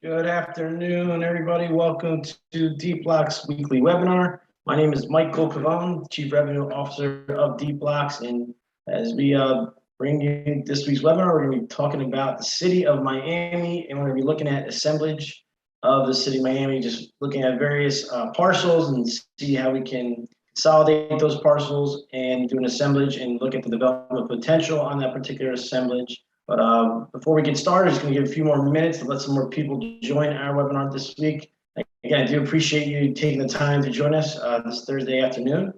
Good afternoon, everybody. Welcome to Deepblocks weekly webinar. My name is Michael Pavone, Chief Revenue Officer of Deepblocks, and as we bring you this week's webinar, we're going to be talking about the city of Miami, and we're going to be looking at assemblage of the city of Miami, just looking at various parcels and see how we can consolidate those parcels and do an assemblage and look at the development potential on that particular assemblage. But before we get started, just going to give a few more minutes to let some more people join our webinar this week. Again, I do appreciate you taking the time to join us this Thursday afternoon.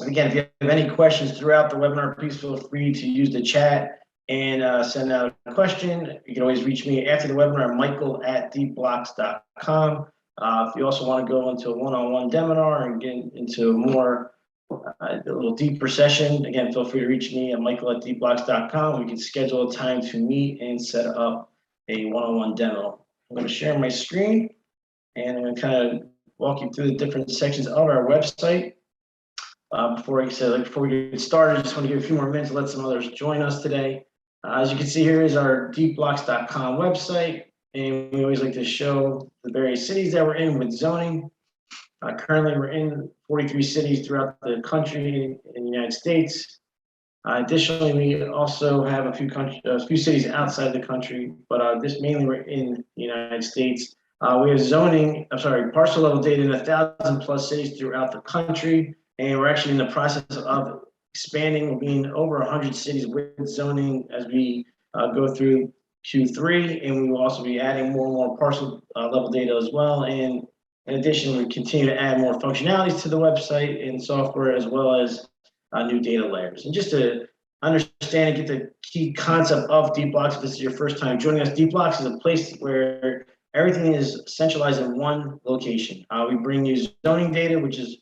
And again, if you have any questions throughout the webinar, please feel free to use the chat and send out a question. You can always reach me after the webinar, michael@deepblocks.com. If you also want to go into a one-on-one seminar and get into more a little deeper session, again, feel free to reach me at michael@deepblocks.com. We can schedule a time to meet and set up a one-on-one demo. I'm going to share my screen and I'm going to kind of walk you through the different sections of our website. Before we get started, I just want to give a few more minutes to let some others join us today. As you can see, here is our deepblocks.com website, and we always like to show the various cities that we're in with zoning. Currently, we're in 43 cities throughout the country in the United States. Additionally, we also have a few cities outside the country, but this mainly we're in the United States. We have parcel level data in 1,000+ cities throughout the country, and we're actually in the process of expanding, being over 100 cities with zoning as we go through Q3, and we will also be adding more and more parcel level data as well. And in addition, we continue to add more functionalities to the website and software, as well as new data layers. And just to understand and get the key concept of Deepblocks, if this is your first time joining us, Deepblocks is a place where everything is centralized in one location. We bring you zoning data, which is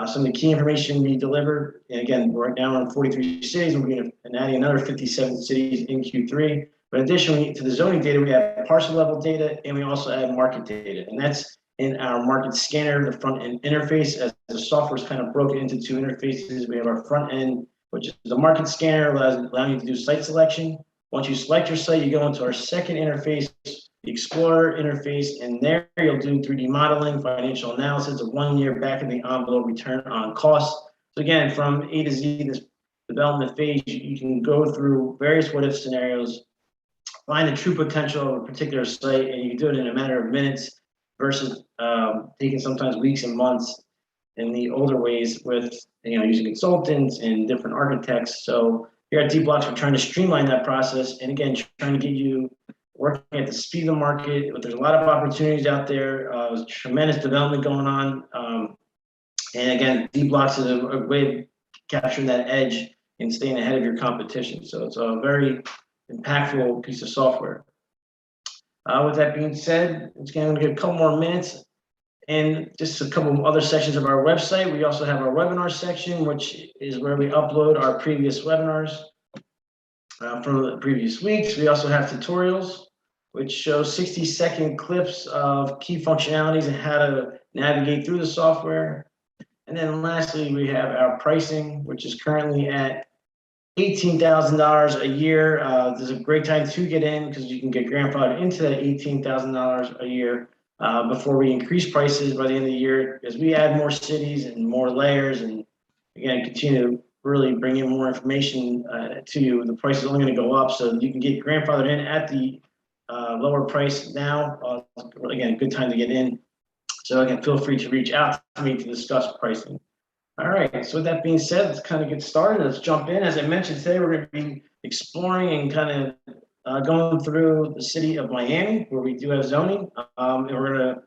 some of the key information we deliver. And again, right now we're in 43 cities, and we're going to add another 57 cities in Q3. But additionally to the zoning data, we have parcel level data, and we also add market data. And that's in our market scanner, the front end interface. As the software is kind of broken into two interfaces, we have our front end, which is the market scanner, allowing you to do site selection. Once you select your site, you go into our second interface, the Explorer interface, and there you'll do 3D modeling, financial analysis, a 1-year back of the envelope return on costs. So again, from A to Z, this development phase, you can go through various what-if scenarios, find the true potential of a particular site, and you can do it in a matter of minutes versus taking sometimes weeks and months in the older ways with using consultants and different architects. So here at Deepblocks, we're trying to streamline that process, and again, trying to get you working at the speed of the market. But there's a lot of opportunities out there. There's tremendous development going on, and again, Deepblocks is a way of capturing that edge and staying ahead of your competition. So it's a very impactful piece of software. With that being said, I'm going to give a couple more minutes and just a couple of other sections of our website. We also have our webinar section, which is where we upload our previous webinars from the previous weeks. We also have tutorials, which show 60-second clips of key functionalities and how to navigate through the software. And then lastly, we have our pricing, which is currently at $18,000 a year. There's a great time to get in because you can get grandfathered into that $18,000 a year before we increase prices by the end of the year, as we add more cities and more layers, and again, continue to really bring in more information to you. The price is only going to go up, so you can get grandfathered in at the lower price now. Again, a good time to get in. So again, feel free to reach out to me to discuss pricing. All right, so with that being said, let's kind of get started. Let's jump in. As I mentioned today, we're going to be exploring and kind of going through the city of Miami, where we do have zoning. And we're going to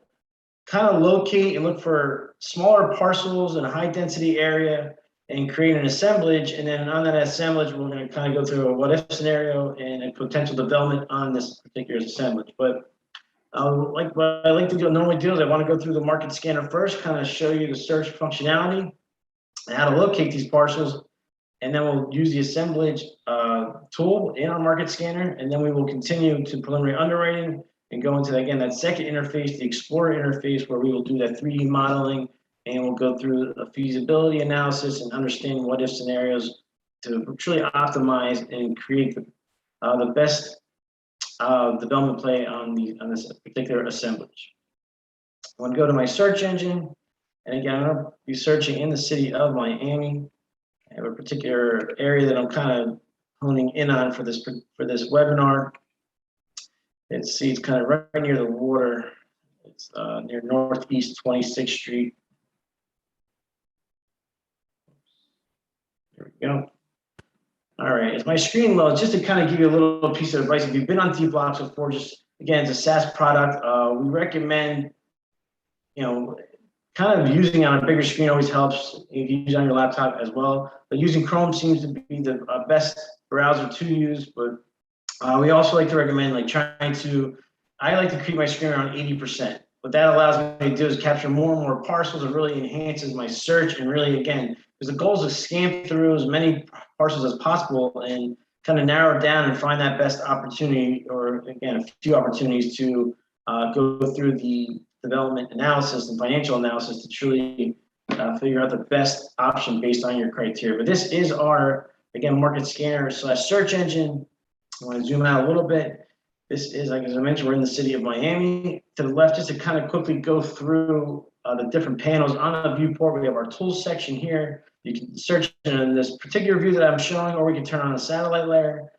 kind of locate and look for smaller parcels in a high density area and create an assemblage. And then on that assemblage, we're going to kind of go through a what-if scenario and a potential development on this particular assemblage. But like what I like to normally do is I want to go through the market scanner first, kind of show you the search functionality, how to locate these parcels, and then we'll use the assemblage tool in our market scanner, and then we will continue to preliminary underwriting and go into, again, that second interface, the Explorer interface, where we will do that 3D modeling, and we'll go through a feasibility analysis and understand what-if scenarios to truly optimize and create the best development play on this particular assemblage. I want to go to my search engine, and again, I'm going to be searching in the city of Miami. I have a particular area that I'm kind of honing in on for this webinar. It's kind of right near the water. It's near Northeast 26th Street. There we go. All right, as my screen loads, just to kind of give you a little piece of advice, if you've been on Deepblocks before, just again, it's a SaaS product. We recommend, kind of using on a bigger screen always helps if you use on your laptop as well. But using Chrome seems to be the best browser to use. But we also like to recommend I like to keep my screen around 80%. What that allows me to do is capture more and more parcels. It really enhances my search, and really, again, because the goal is to scan through as many parcels as possible and kind of narrow down and find that best opportunity, or again, a few opportunities to go through the development analysis and financial analysis to truly figure out the best option based on your criteria. But this is our, again, market scanner / search engine. I want to zoom out a little bit. This is, like, as I mentioned, we're in the city of Miami. To the left, just to kind of quickly go through the different panels on the viewport, we have our tools section here. You can search in this particular view that I'm showing, or we can turn on the satellite layer.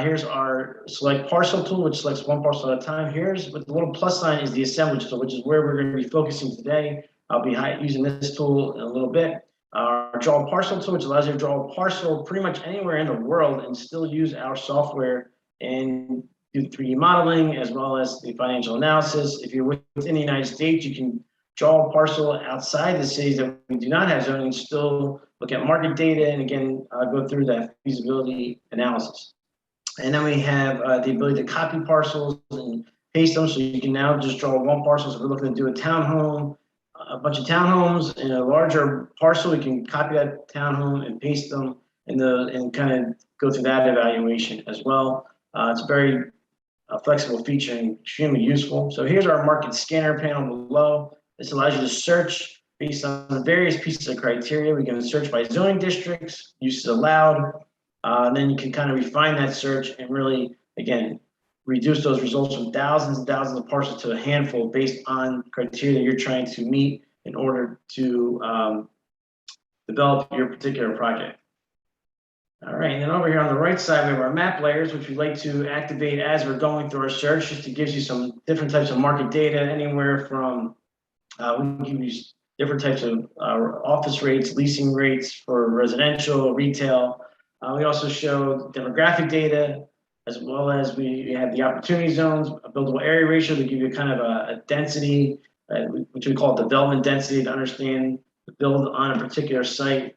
Here's our select parcel tool, which selects one parcel at a time. Here's with the little plus sign is the assemblage tool, which is where we're going to be focusing today. I'll be using this tool in a little bit. Our draw a parcel tool, which allows you to draw a parcel pretty much anywhere in the world and still use our software and do 3D modeling as well as the financial analysis. If you're within the United States, you can draw a parcel outside the cities that we do not have zoning and still look at market data and, again, go through that feasibility analysis. And then we have the ability to copy parcels and paste them, so you can now just draw one parcel. So if we're looking to do a townhome, a bunch of townhomes in a larger parcel, we can copy that townhome and paste them and kind of go through that evaluation as well. It's a very flexible feature and extremely useful. So here's our market scanner panel below. This allows you to search based on the various pieces of criteria. We can search by zoning districts, uses allowed, and then you can kind of refine that search and really, again, reduce those results from thousands and thousands of parcels to a handful based on criteria you're trying to meet in order to develop your particular project. All right, and then over here on the right side, we have our map layers, which we like to activate as we're going through our search, just to give you some different types of market data, anywhere from, we can give you different types of office rates, leasing rates for residential, retail. We also show demographic data, as well as we have the opportunity zones, a buildable area ratio to give you kind of a density, which we call development density, to understand the build on a particular site.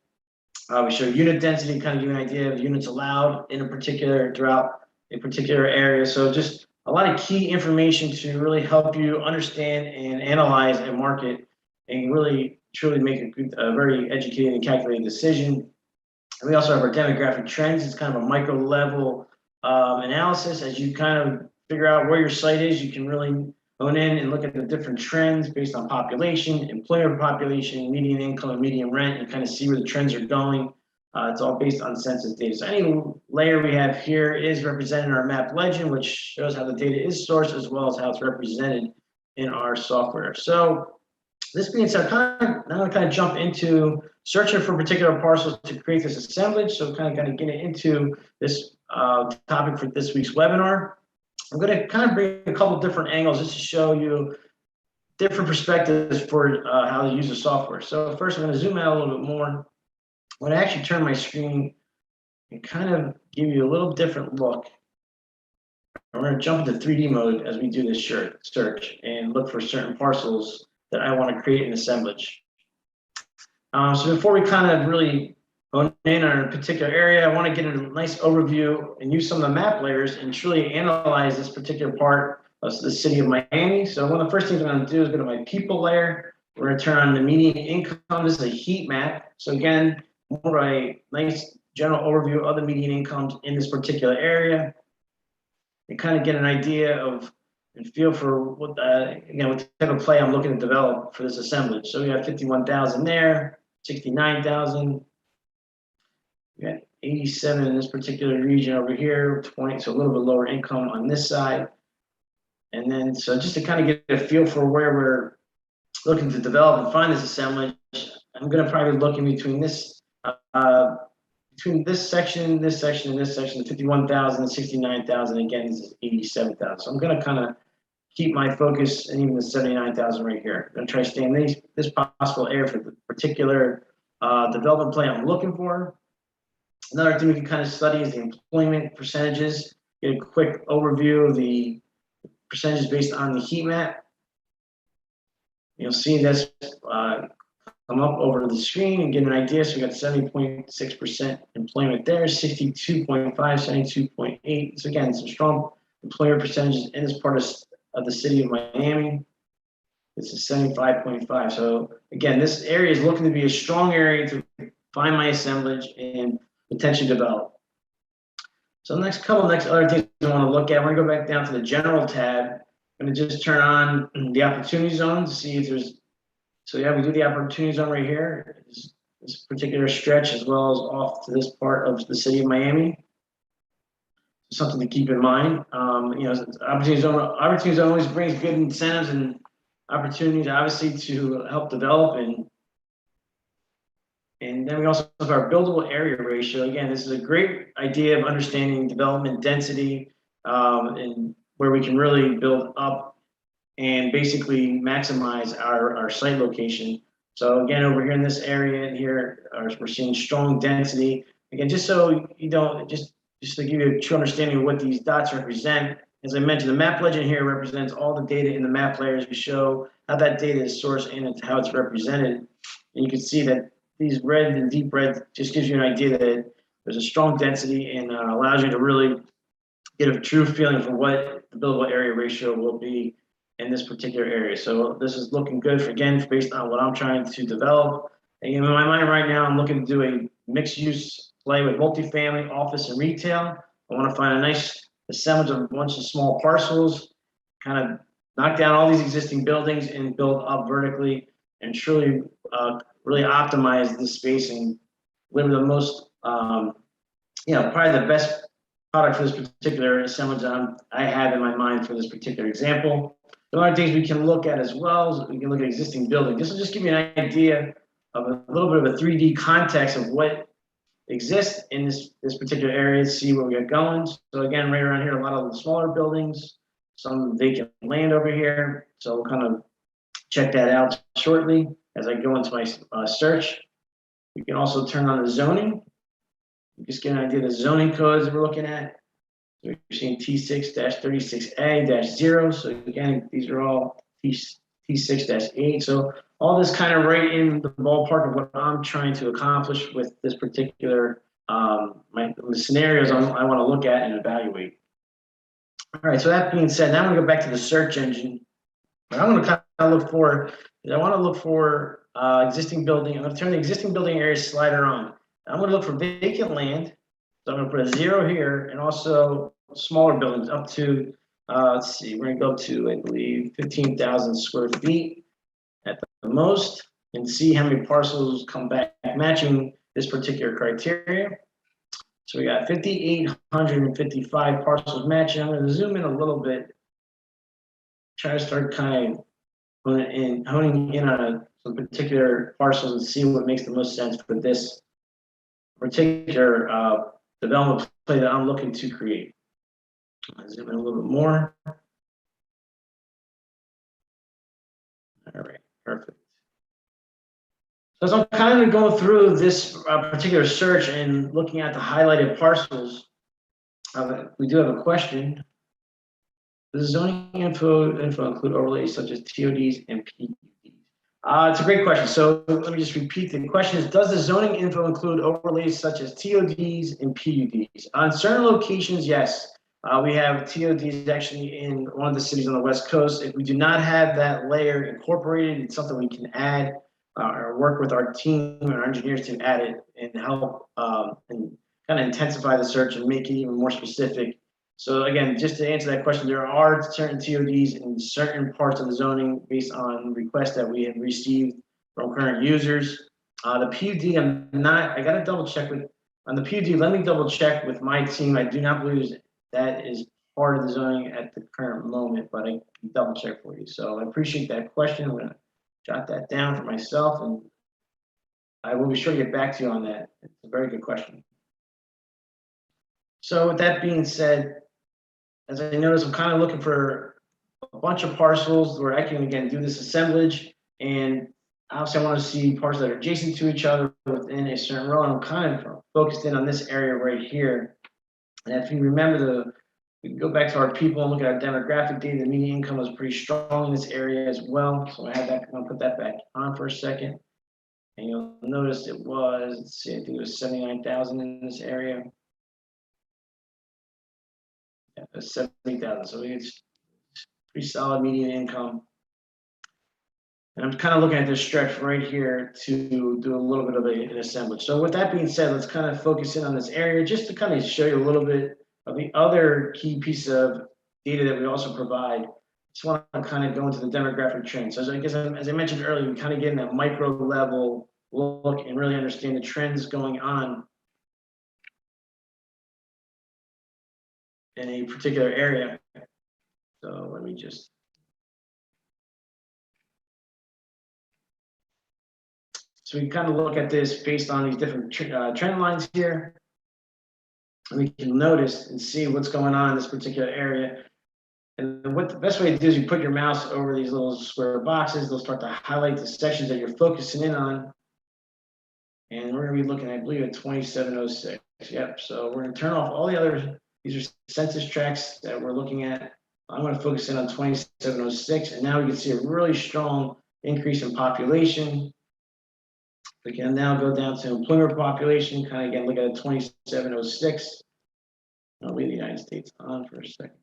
We show unit density, kind of give you an idea of units allowed in a particular, throughout a particular area. So just a lot of key information to really help you understand and analyze a market and really truly make a very educated and calculated decision. And we also have our demographic trends. It's kind of a micro level analysis. As you kind of figure out where your site is, you can really hone in and look at the different trends based on population, employer population, median income, and median rent, and kind of see where the trends are going. It's all based on census data. So any layer we have here is represented in our map legend, which shows how the data is sourced as well as how it's represented in our software. So this being said, now I kind of jump into searching for particular parcels to create this assemblage. So kind of getting into this topic for this week's webinar. I'm going to kind of bring a couple of different angles just to show you different perspectives for how to use the software. So first, I'm going to zoom out a little bit more. I'm going to actually turn my screen and kind of give you a little different look. I'm going to jump into 3D mode as we do this search and look for certain parcels that I want to create an assemblage. So before we kind of really hone in on a particular area, I want to get a nice overview and use some of the map layers and truly analyze this particular part of the city of Miami. So one of the first things I'm going to do is go to my people layer. We're going to turn on the median income. This is a heat map. So again, more of a nice general overview of the median incomes in this particular area, and kind of get an idea of and feel for what what type of play I'm looking to develop for this assemblage. So we have 51,000 there, 69,000. 87 in this particular region over here, 20, so a little bit lower income on this side. And then, so just to kind of get a feel for where we're looking to develop and find this assemblage, I'm going to probably look in between this section, and this section, 51,000 and 69,000. Again, this is 87,000. So I'm going to kind of keep my focus and even the 79,000 right here. I'm going to try to stay in this possible area for the particular development plan I'm looking for. Another thing we can kind of study is the employment percentages. Get a quick overview of the percentages based on the heat map. You'll see this come up over the screen and get an idea. So we got 70.6% employment there, 62.5, 72.8. So again, some strong employment percentages in this part of the city of Miami. This is 75.5. So again, this area is looking to be a strong area to find my assemblage and potentially develop. So the next other things I want to look at, we're going to go back down to the general tab. I'm going to just turn on the opportunity zone to see if there's, so yeah, we do the opportunity zone right here, this particular stretch, as well as off to this part of the city of Miami. Something to keep in mind. You know, opportunity zone always brings good incentives and opportunities, obviously, to help develop. And then we also have our buildable area ratio. Again, this is a great idea of understanding development density and where we can really build up and basically maximize our site location. So again, over here in this area and here, we're seeing strong density. Again, just so you don't, just to give you a true understanding of what these dots represent, as I mentioned, the map legend here represents all the data in the map layers. We show how that data is sourced and how it's represented. And you can see that these red and deep red just gives you an idea that there's a strong density and allows you to really get a true feeling for what the buildable area ratio will be in this particular area. So this is looking good based on what I'm trying to develop. And in my mind right now, I'm looking to do a mixed use play with multifamily, office, and retail. I want to find a nice assemblage of a bunch of small parcels, kind of knock down all these existing buildings and build up vertically and truly really optimize this space and deliver the most, you know, probably the best product for this particular assemblage I have in my mind for this particular example. The other things we can look at as well is we can look at existing buildings. This will just give you an idea of a little bit of a 3D context of what exists in this particular area, see where we get going. So again, right around here, a lot of the smaller buildings, some vacant land over here. So we'll kind of check that out shortly as I go into my search. You can also turn on the zoning. You just get an idea of the zoning codes that we're looking at. So you're seeing T6-36A-0. So again, these are all T6-8. So all this kind of right in the ballpark of what I'm trying to accomplish with this particular the scenarios I want to look at and evaluate. All right, so that being said, now I'm going to go back to the search engine. What I'm going to kind of look for is I want to look for existing building. I'm going to turn the existing building area slider on. I'm going to look for vacant land. So I'm going to put a 0 here, and also smaller buildings up to, let's see, we're going to go to, I believe, 15,000 square feet at the most, and see how many parcels come back matching this particular criteria. So we got 5,855 parcels matching. I'm going to zoom in a little bit, try to start kind of honing in on some particular parcels and see what makes the most sense for this particular development play that I'm looking to create. I'll zoom in a little bit more. All right, perfect. So as I'm kind of going through this particular search and looking at the highlighted parcels, we do have a question. Does zoning info include overlays such as TODs and PUDs? It's a great question. So let me just repeat. The question is, does the zoning info include overlays such as TODs and PUDs? On certain locations, yes. We have TODs actually in one of the cities on the West Coast. If we do not have that layer incorporated, it's something we can add or work with our team and our engineers to add it and help and kind of intensify the search and make it even more specific. So again, just to answer that question, there are certain TODs in certain parts of the zoning based on requests that we have received from current users. The PUD, I got to double check with On the PUD, let me double check with my team. I do not believe that is part of the zoning at the current moment, but I can double check for you. So I appreciate that question. I'm gonna jot that down for myself, and I will be sure to get back to you on that. It's a very good question. So with that being said, as I noticed, I'm kind of looking for a bunch of parcels where I can, again, do this assemblage. And obviously I want to see parcels that are adjacent to each other within a certain row. And I'm kind of focused in on this area right here. And if you remember, we can go back to our people and look at our demographic data. The median income was pretty strong in this area as well. So I have that, I'm gonna put that back on for a second. And you'll notice it was, let's see, I think it was 79,000 in this area. Yeah, it was 70,000. So it's pretty solid median income. And I'm kind of looking at this stretch right here to do a little bit of an assemblage. So with that being said, let's kind of focus in on this area just to kind of show you a little bit of the other key piece of data that we also provide. Just want to kind of go into the demographic trends. So as I mentioned earlier, we kind of get in that micro level look and really understand the trends going on in a particular area. So let me just. So we kind of look at this based on these different trend lines here. And we can notice and see what's going on in this particular area. And what the best way to do is you put your mouse over these little square boxes. They'll start to highlight the sections that you're focusing in on. And we're going to be looking, I believe, at 2706. Yep. So we're going to turn off all the other, these are census tracts that we're looking at. I'm going to focus in on 2706. And now we can see a really strong increase in population. We can now go down to employment population, kind of again look at 2706. I'll leave the United States on for a second.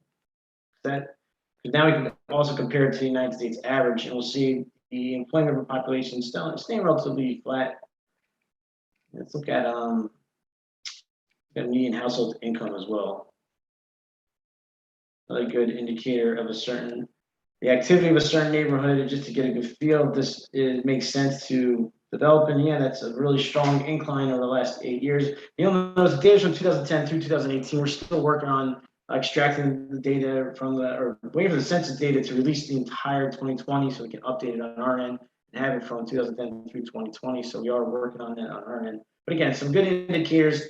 Now we can also compare it to the United States average, and we'll see the employment population staying relatively flat. Let's look at median household income as well. Another good indicator of the activity of a certain neighborhood, just to get a good feel. It makes sense to develop, and yeah, that's a really strong incline over the last 8 years. You'll notice the data from 2010 through 2018. We're still working on extracting the data or waiting for the census data to release the entire 2020 so we can update it on our end and have it from 2010 through 2020. So we are working on that on our end. But again, some good indicators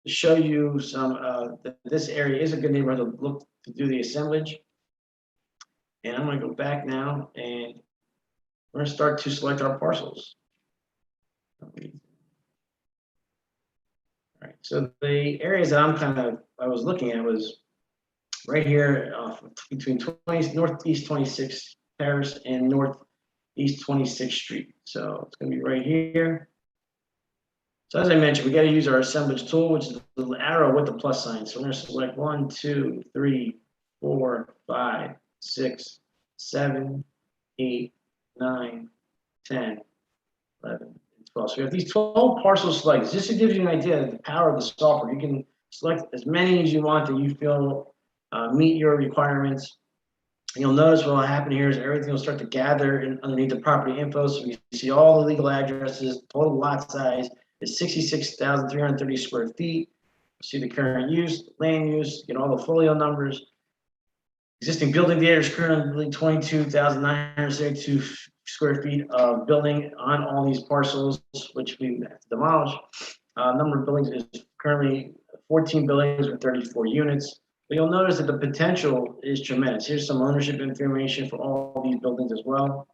to show you that this area is a good neighborhood to look to do the assemblage. And I'm going to go back now and we're going to start to select our parcels. All right, so the areas that I was looking at was right here between Northeast 26th Terrace and Northeast 26th Street. So it's going to be right here. So as I mentioned, we got to use our assemblage tool, which is the little arrow with the plus sign. So we're going to select 1, 2, 3, 4, 5, 6, 7, 8, 9, 10, 11. So we have these 12 parcel selects. Just to give you an idea of the power of the software, you can select as many as you want that you feel meet your requirements. And you'll notice what will happen here is everything will start to gather underneath the property info. So you see all the legal addresses, total lot size is 66,330 square feet. You see the current use, land use, get all the folio numbers. Existing building data is currently 22,972 square feet of building on all these parcels, which we have to demolish. Number of buildings is currently 14 buildings with 34 units. But you'll notice that the potential is tremendous. Here's some ownership information for all these buildings as well.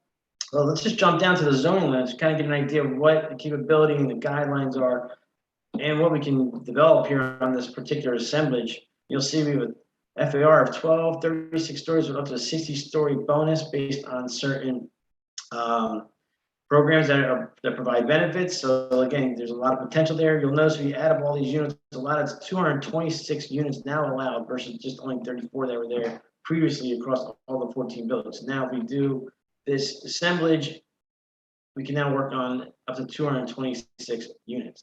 Well, let's just jump down to the zoning list, kind of get an idea of what the capability and the guidelines are and what we can develop here on this particular assemblage. You'll see we have a FAR of 12, 36 stories with up to a 60-story bonus based on certain programs that provide benefits. So again, there's a lot of potential there. You'll notice if you add up all these units, a lot of 226 units now allowed versus just only 34 that were there previously across all the 14 buildings. Now, if we do this assemblage, we can now work on up to 226 units.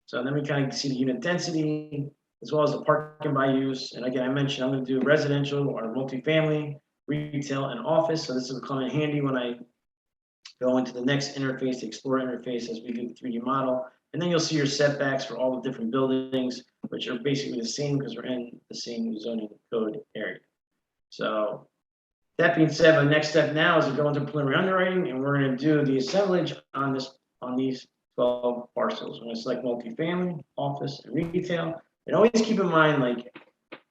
So then we kind of see the unit density as well as the parking by use. And again, I mentioned I'm going to do residential or multifamily, retail, and office. So this will come in handy when I go into the next interface, the Explorer interface, as we do the 3D model. And then you'll see your setbacks for all the different buildings, which are basically the same because we're in the same zoning code area. So that being said, the next step now is to go into preliminary underwriting, and we're going to do the assemblage on these 12 parcels. We're going to select multifamily, office, and retail. And always keep in mind, like,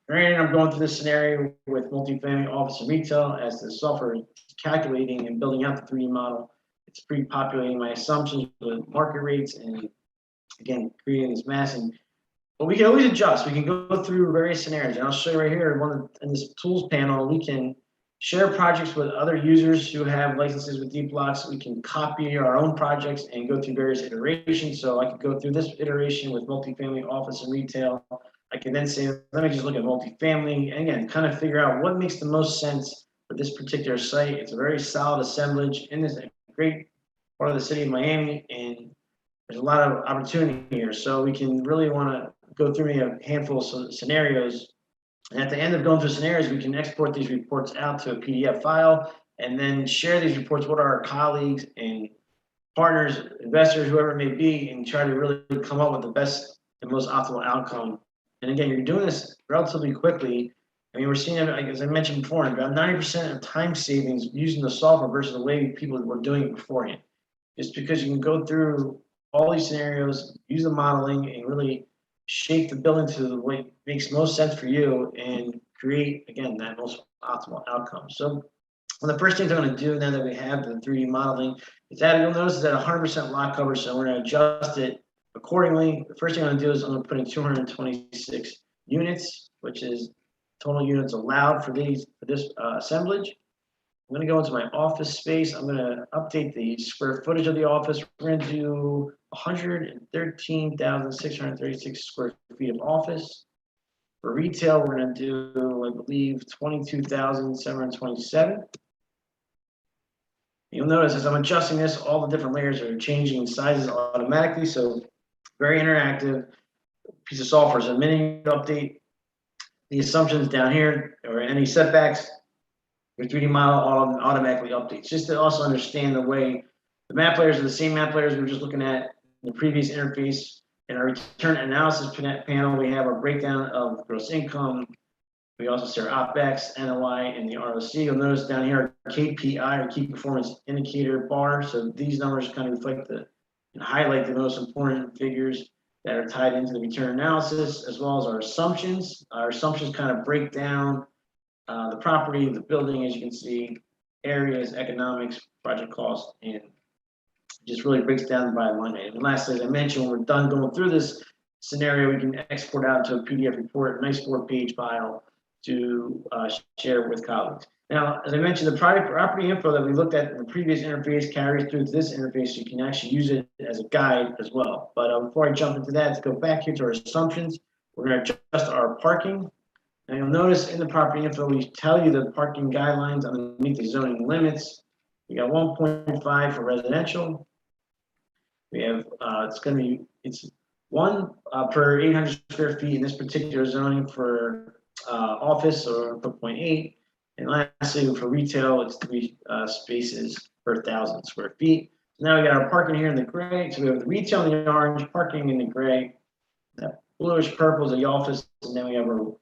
granted, I'm going through this scenario with multifamily, office, and retail as the software is calculating and building out the 3D model. It's pre-populating my assumptions with market rates and, again, creating this massing. But we can always adjust. We can go through various scenarios. And I'll show you right here in this tools panel, we can share projects with other users who have licenses with Deepblocks. We can copy our own projects and go through various iterations. So I could go through this iteration with multifamily, office, and retail. I can then say, let me just look at multifamily, and again, kind of figure out what makes the most sense for this particular site. It's a very solid assemblage in this great part of the city of Miami, and there's a lot of opportunity here. So we can really want to go through a handful of scenarios. And at the end of going through scenarios, we can export these reports out to a PDF file and then share these reports with our colleagues and partners, investors, whoever it may be, and try to really come up with the best and most optimal outcome. And again, you're doing this relatively quickly. I mean, we're seeing, as I mentioned before, about 90% of time savings using the software versus the way people were doing it beforehand. Just because you can go through all these scenarios, use the modeling, and really shape the building to the way it makes most sense for you and create, again, that most optimal outcome. So one of the first things I'm going to do now that we have the 3D modeling is that you'll notice that 100% lot coverage, so we're going to adjust it accordingly. The first thing I'm going to do is I'm going to put in 226 units, which is total units allowed for this assemblage. I'm going to go into my office space. I'm going to update the square footage of the office. We're going to do 113,636 square feet of office. For retail, we're going to do, I believe, 22,727. You'll notice as I'm adjusting this, all the different layers are changing in sizes automatically. So very interactive piece of software. So the minute you update the assumptions down here or any setbacks, your 3D model automatically updates. Just to also understand the way the map layers are the same map layers we were just looking at in the previous interface. In our return analysis panel, we have our breakdown of gross income. We also see our OpEx, NOI, and the ROC. You'll notice down here our KPI, or key performance indicator bar. So these numbers kind of reflect and highlight the most important figures that are tied into the return analysis, as well as our assumptions. Our assumptions kind of break down the property, the building, as you can see, areas, economics, project cost, and just really breaks down by line item. And lastly, as I mentioned, when we're done going through this scenario, we can export out to a PDF report, a nice 4-page file to share with colleagues. Now, as I mentioned, the property info that we looked at in the previous interface carries through to this interface, so you can actually use it as a guide as well. But before I jump into that, let's go back here to our assumptions. We're going to adjust our parking. And you'll notice in the property info, we tell you the parking guidelines underneath the zoning limits. We got 1.5 for residential. We have, it's 1 per 800 square feet in this particular zoning for office, or 0.8. And lastly, for retail, it's 3 spaces per 1,000 square feet. So now we got our parking here in the gray. So we have the retail in the orange, parking in the gray. That bluish purple is the office, and then we have our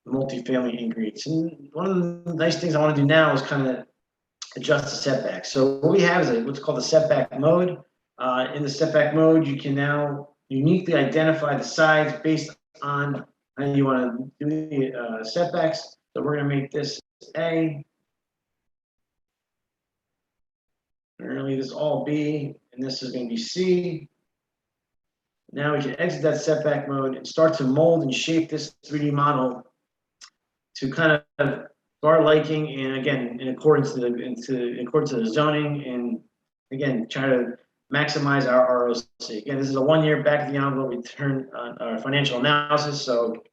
multifamily in green. So one of the nice things I want to do now is kind of adjust the setback. So what we have is what's called the setback mode. In the setback mode, you can now uniquely identify the sides based on how you want to do the setbacks. So we're going to make this A. We're going to leave this all B, and this is going to be C. Now we can exit that setback mode and start to mold and shape this 3D model to kind of our liking, and again, in accordance to the zoning, and again, try to maximize our ROC. Again, this is a 1-year back of the envelope return on our financial analysis. So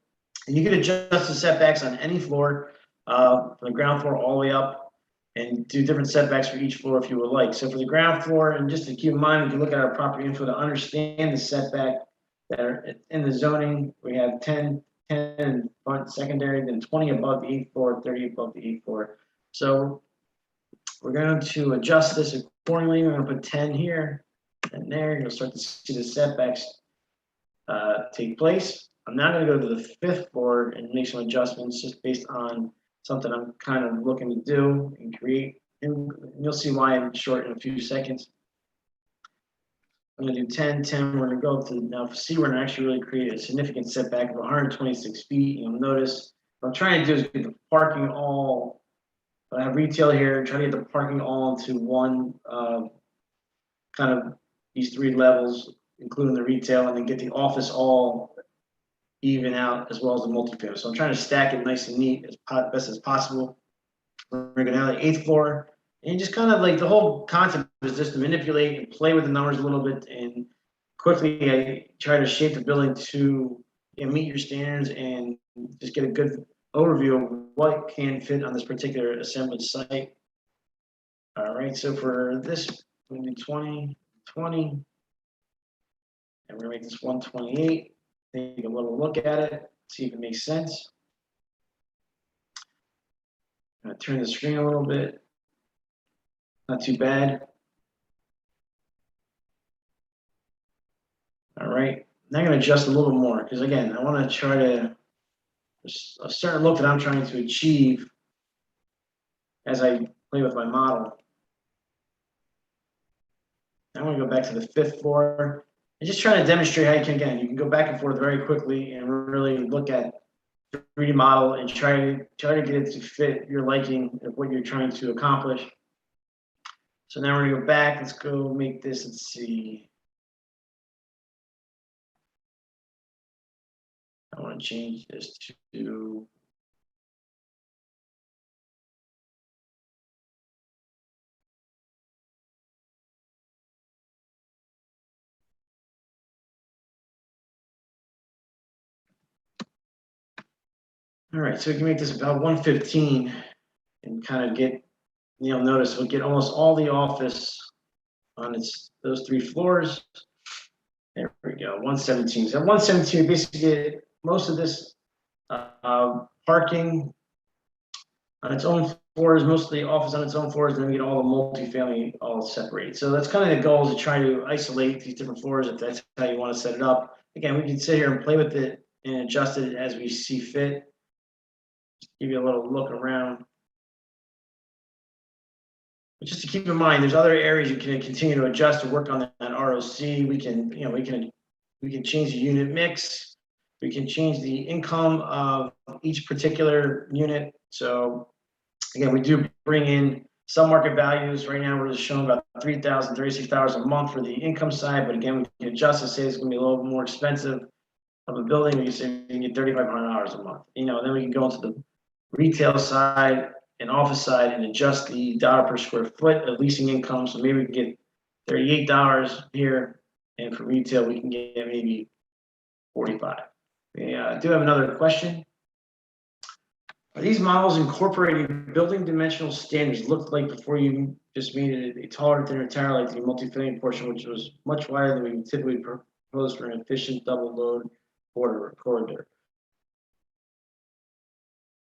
you can adjust the setbacks on any floor, from the ground floor all the way up, and do different setbacks for each floor if you would like. So for the ground floor, and just to keep in mind, if you look at our property info to understand the setback that are in the zoning, we have 10 in front secondary, then 20 above the 8th floor, 30 above the 8th floor. So we're going to adjust this accordingly. We're going to put 10 here. And there, you'll start to see the setbacks take place. I'm now going to go to the 5th floor and make some adjustments just based on something I'm kind of looking to do and create. And you'll see why I'm short in a few seconds. I'm going to do 10, 10. We're going to go up to now see we're going to actually really create a significant setback of 126 feet. You'll notice what I'm trying to do is get the parking all. I have retail here, try to get the parking all into one kind of these 3 levels, including the retail, and then get the office all even out as well as the multifamily. So I'm trying to stack it nice and neat as best as possible. We're going to have the 8th floor, and just kind of like the whole concept is just to manipulate and play with the numbers a little bit, and quickly I try to shape the building to meet your standards and just get a good overview of what can fit on this particular assemblage site. All right, so for this, we're going to do 20, 20, and we're going to make this 128. Take a little look at it, see if it makes sense. I'm going to turn the screen a little bit. Not too bad. All right, now I'm going to adjust a little more because, again, I want to try to, there's a certain look that I'm trying to achieve as I play with my model. Now I'm going to go back to the 5th floor. And just trying to demonstrate how you can go back and forth very quickly and really look at 3D model and try to get it to fit your liking of what you're trying to accomplish. So now we're going to go back. Let's go make this, let's see. I want to change this to all right, so we can make this about 115 and kind of get, you'll notice we'll get almost all the office on those 3 floors. There we go, 117. So 117, we basically get most of this parking on its own floors, most of the office on its own floors, and then we get all the multifamily all separated. So that's kind of the goal, is to try to isolate these different floors if that's how you want to set it up. Again, we can sit here and play with it and adjust it as we see fit. Give you a little look around. But just to keep in mind, there's other areas you can continue to adjust to work on that ROC. We can change the unit mix. We can change the income of each particular unit. So again, we do bring in some market values. Right now, we're just showing about $3,000, $36 a month for the income side. But again, we can adjust to say it's going to be a little more expensive of a building. We can say we can get $3,500 a month. Then we can go into the retail side and office side and adjust the dollar per square foot of leasing income. So maybe we can get $38 here, and for retail we can get maybe $45. I do have another question. Are these models incorporating building dimensional standards looked like before you just made it a taller, thinner tower like the multifamily portion, which was much wider than we typically propose for an efficient double load corridor?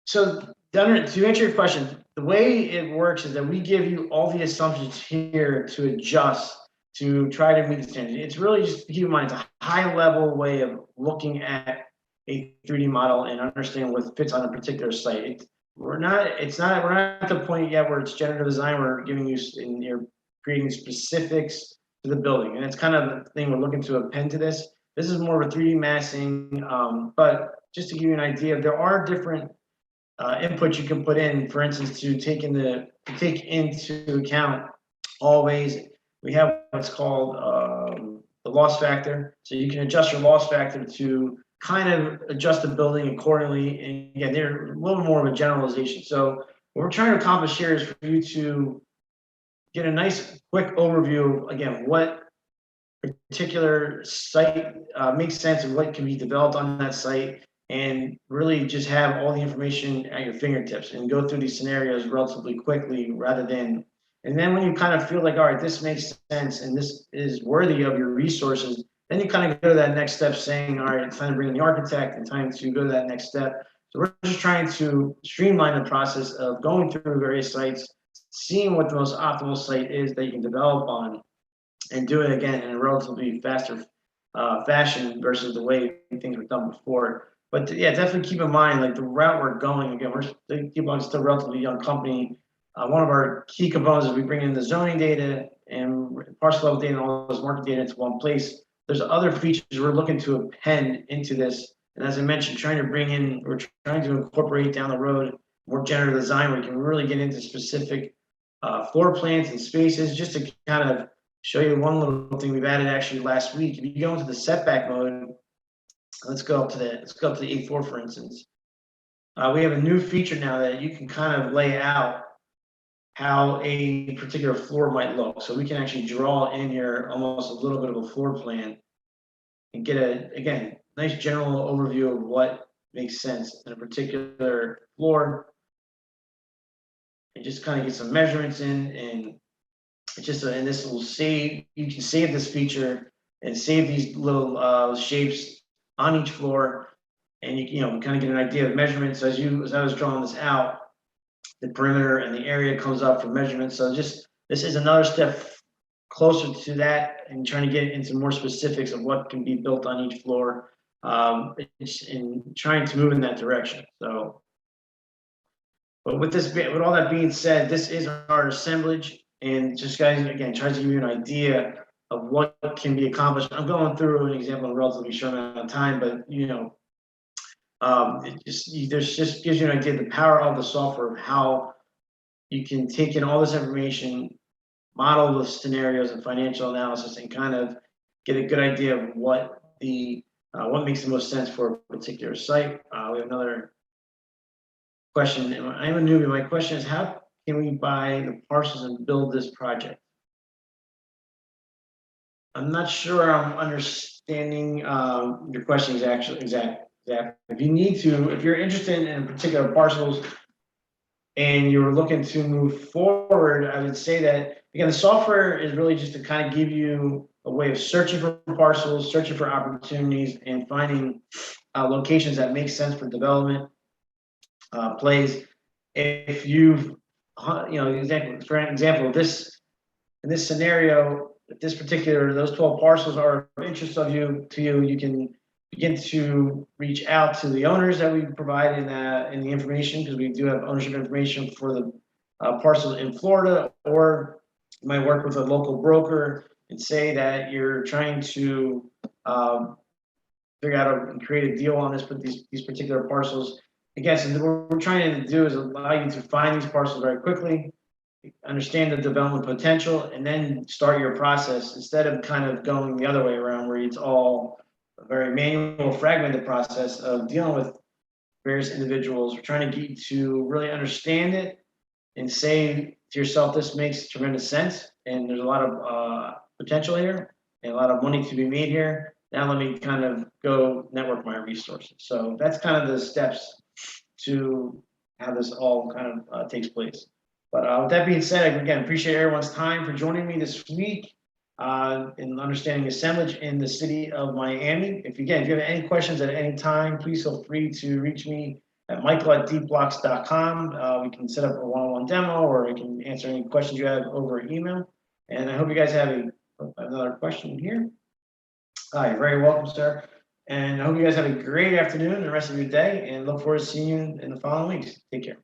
So to answer your question, the way it works is that we give you all the assumptions here to adjust to try to meet the standard. It's really just, keep in mind, it's a high level way of looking at a 3D model and understanding what fits on a particular site. We're not at the point yet where it's generative design. We're giving you, and you're creating specifics to the building, and it's kind of the thing we're looking to append to this. This is more of a 3D massing, but just to give you an idea, there are different input you can put in. For instance, to take into account always, we have what's called the loss factor. So you can adjust your loss factor to kind of adjust the building accordingly. And again, they're a little more of a generalization. So what we're trying to accomplish here is for you to get a nice quick overview of, again, what particular site makes sense and what can be developed on that site, and really just have all the information at your fingertips and go through these scenarios relatively quickly rather than, and then when you kind of feel like, all right, this makes sense and this is worthy of your resources, then you kind of go to that next step saying, all right, it's time to bring in the architect and time to go to that next step. So we're just trying to streamline the process of going through various sites, seeing what the most optimal site is that you can develop on, and do it again in a relatively faster fashion versus the way things were done before. But yeah, definitely keep in mind, like the route we're going, again, TBox is still a relatively young company. One of our key components is we bring in the zoning data and parcel level data and all those market data into one place. There's other features we're looking to append into this. And as I mentioned, we're trying to incorporate down the road more generative design where we can really get into specific floor plans and spaces. Just to kind of show you one little thing we've added actually last week. If you go into the setback mode, let's go up to the A4, for instance. We have a new feature now that you can kind of lay out how a particular floor might look. So we can actually draw in here almost a little bit of a floor plan and get again, nice general overview of what makes sense in a particular floor. And just kind of get some measurements in, and it's just and this will save. You can save this feature and save these little shapes on each floor, and you kind of get an idea of measurements. So as I was drawing this out, the perimeter and the area comes up for measurements. So this is another step closer to that, and trying to get into more specifics of what can be built on each floor, and trying to move in that direction. So. But with all that being said, this is our assemblage, and just guys, again, tries to give you an idea of what can be accomplished. I'm going through an example in a relatively short amount of time, but it just gives you an idea of the power of the software, of how you can take in all this information, model the scenarios and financial analysis, and kind of get a good idea of what makes the most sense for a particular site. We have another question. I'm a newbie. My question is, how can we buy the parcels and build this project? I'm not sure I'm understanding your question exactly. If you're interested in particular parcels and you're looking to move forward, I would say that, again, the software is really just to kind of give you a way of searching for parcels, searching for opportunities, and finding locations that make sense for development. Plays. If you've, for example, in this scenario, if those 12 parcels are of interest to you, you can begin to reach out to the owners that we provide in the information, because we do have ownership information for the parcels in Florida, or you might work with a local broker and say that you're trying to figure out and create a deal on these particular parcels. Again, so what we're trying to do is allow you to find these parcels very quickly, understand the development potential, and then start your process, instead of kind of going the other way around, where it's all a very manual, fragmented process of dealing with various individuals. We're trying to get you to really understand it and say to yourself, this makes tremendous sense, and there's a lot of potential here and a lot of money to be made here. Now let me kind of go network my resources. So that's kind of the steps to how this all kind of takes place. But with that being said, again, appreciate everyone's time for joining me this week in understanding assemblage in the city of Miami. If you have any questions at any time, please feel free to reach me at michael@deepblocks.com. We can set up a one-on-one demo, or we can answer any questions you have over email. And I hope you guys have another question here. You're very welcome, sir. And I hope you guys have a great afternoon and the rest of your day, and look forward to seeing you in the following weeks. Take care.